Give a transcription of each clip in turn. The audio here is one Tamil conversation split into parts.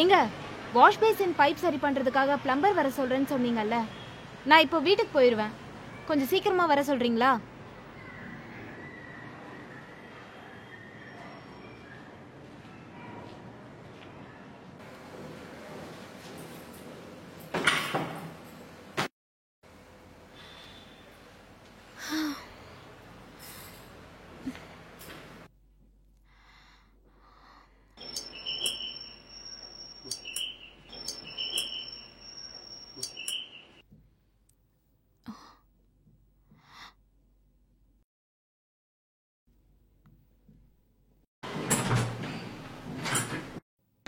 ஏங்க வாஷ் பேசின் பைப் சரி பண்றதுக்காக பிளம்பர் வர சொல்றேன்னு சொன்னீங்கல்ல, நான் இப்போ வீட்டுக்கு போயிடுவேன். கொஞ்சம் சீக்கிரமா வர சொல்றீங்களா?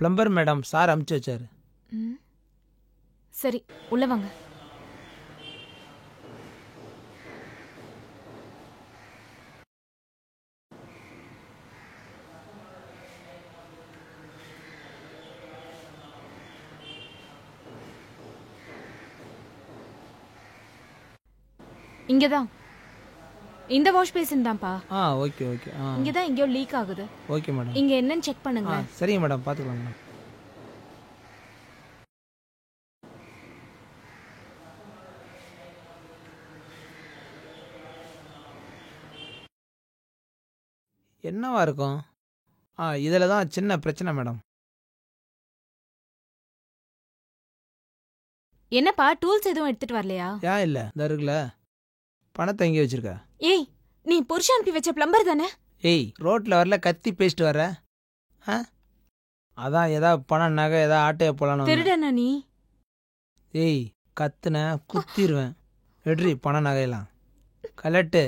பிளம்பர் மேடம் சார் அமுச்சு வச்சாரு. சரி, உள்ள வாங்க. இங்கதான் இந்த வாஷ் பேசின் தான்ப்பா. Okay okay. இங்கதான் எங்கேயோ லீக் ஆகுது. Okay madam. இங்க என்னன்னு செக் பண்ணுங்க. சரிங்க மேடம், பார்த்துக்கலாம் மேடம். என்னவா இருக்கும்? இதில் தான் சின்ன பிரச்சனை மேடம். என்னப்பா டூல்ஸ் எதுவும் எடுத்துட்டு வரலையா? ஏன் இல்லை, இந்த இருக்குல்ல, பணத்தை எங்கே வச்சிருக்க? ஏய், நீ புருஷன் அனுப்பி வச்ச பிளம்பர் தானே? ஏய், ரோட்டில் வரல கத்தி பேசிட்டு வர. அதான் ஏதாவது பணம் நகை ஏதாவது ஆட்டையை போலான்னு. திருடனா நீ? ஏய், கத்துன குத்திடுவேன். எடுறி பணம் நகையெல்லாம் கலட்டு.